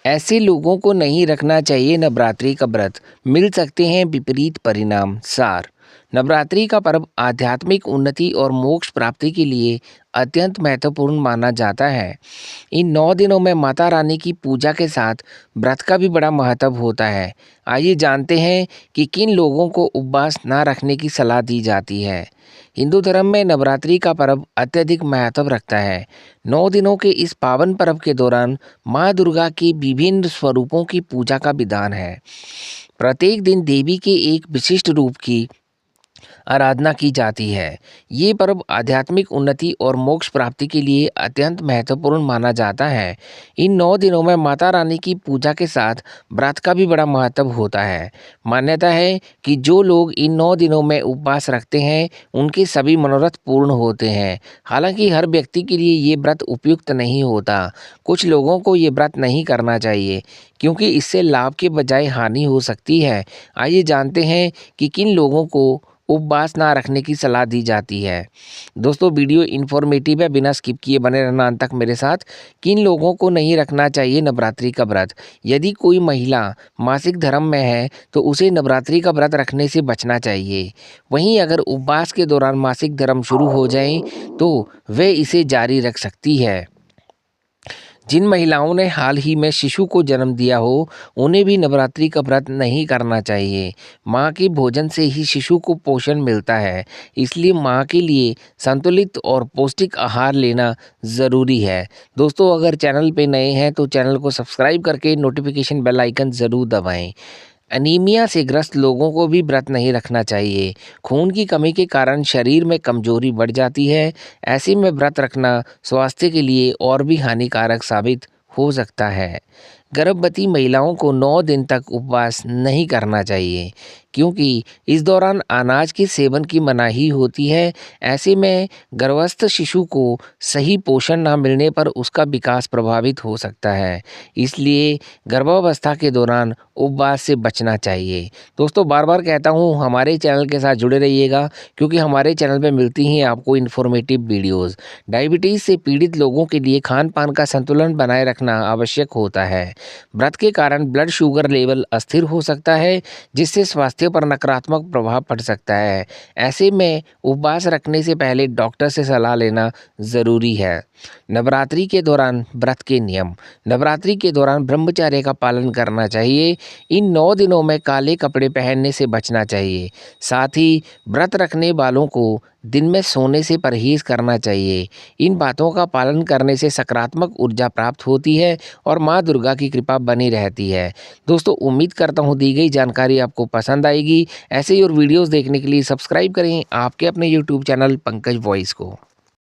ऐसे लोगों को नहीं रखना चाहिए नवरात्रि का व्रत, मिल सकते हैं विपरीत परिणाम। सार। नवरात्रि का पर्व आध्यात्मिक उन्नति और मोक्ष प्राप्ति के लिए अत्यंत महत्वपूर्ण माना जाता है। इन 9 दिनों में माता रानी की पूजा के साथ व्रत का भी बड़ा महत्व होता है। आइए जानते हैं कि किन लोगों को उपवास ना रखने की सलाह दी जाती है। हिंदू धर्म में नवरात्रि का पर्व अत्यधिक महत्व रखता है। 9 दिनों के इस पावन पर्व के दौरान माँ दुर्गा के विभिन्न स्वरूपों की पूजा का विधान है। प्रत्येक दिन देवी के एक विशिष्ट रूप की आराधना की जाती है। ये पर्व आध्यात्मिक उन्नति और मोक्ष प्राप्ति के लिए अत्यंत महत्वपूर्ण माना जाता है। इन 9 दिनों में माता रानी की पूजा के साथ व्रत का भी बड़ा महत्व होता है। मान्यता है कि जो लोग इन 9 दिनों में उपवास रखते हैं, उनके सभी मनोरथ पूर्ण होते हैं। हालांकि हर व्यक्ति के लिए ये व्रत उपयुक्त नहीं होता। कुछ लोगों को ये व्रत नहीं करना चाहिए क्योंकि इससे लाभ के बजाय हानि हो सकती है। आइए जानते हैं कि किन लोगों को उपवास ना रखने की सलाह दी जाती है। दोस्तों, वीडियो इन्फॉर्मेटिव है, बिना स्किप किए बने रहना अंत तक मेरे साथ। किन लोगों को नहीं रखना चाहिए नवरात्रि का व्रत? यदि कोई महिला मासिक धर्म में है तो उसे नवरात्रि का व्रत रखने से बचना चाहिए। वहीं अगर उपवास के दौरान मासिक धर्म शुरू हो जाए तो वे इसे जारी रख सकती है। जिन महिलाओं ने हाल ही में शिशु को जन्म दिया हो, उन्हें भी नवरात्रि का व्रत नहीं करना चाहिए। माँ के भोजन से ही शिशु को पोषण मिलता है, इसलिए माँ के लिए संतुलित और पौष्टिक आहार लेना ज़रूरी है। दोस्तों, अगर चैनल पे नए हैं तो चैनल को सब्सक्राइब करके नोटिफिकेशन बेल आइकन ज़रूर दबाएं। एनीमिया से ग्रस्त लोगों को भी व्रत नहीं रखना चाहिए। खून की कमी के कारण शरीर में कमजोरी बढ़ जाती है। ऐसे में व्रत रखना स्वास्थ्य के लिए और भी हानिकारक साबित हो सकता है। गर्भवती महिलाओं को 9 दिन तक उपवास नहीं करना चाहिए क्योंकि इस दौरान अनाज के सेवन की मनाही होती है। ऐसे में गर्भस्थ शिशु को सही पोषण न मिलने पर उसका विकास प्रभावित हो सकता है। इसलिए गर्भावस्था के दौरान उपवास से बचना चाहिए। दोस्तों, बार बार कहता हूँ, हमारे चैनल के साथ जुड़े रहिएगा क्योंकि हमारे चैनल पे मिलती हैं आपको इन्फॉर्मेटिव वीडियोस। डायबिटीज़ से पीड़ित लोगों के लिए खान पान का संतुलन बनाए रखना आवश्यक होता है। व्रत के कारण ब्लड शुगर लेवल अस्थिर हो सकता है, जिससे स्वास्थ्य पर नकारात्मक प्रभाव पड़ सकता है। ऐसे में उपवास रखने से पहले डॉक्टर से सलाह लेना ज़रूरी है। नवरात्रि के दौरान व्रत के नियम। नवरात्रि के दौरान ब्रह्मचर्य का पालन करना चाहिए। इन 9 दिनों में काले कपड़े पहनने से बचना चाहिए। साथ ही व्रत रखने वालों को दिन में सोने से परहेज करना चाहिए। इन बातों का पालन करने से सकारात्मक ऊर्जा प्राप्त होती है और माँ दुर्गा की कृपा बनी रहती है। दोस्तों, उम्मीद करता हूँ दी गई जानकारी आपको पसंद आएगी। ऐसे ही और वीडियोस देखने के लिए सब्सक्राइब करें आपके अपने यूट्यूब चैनल पंकज वॉइस को।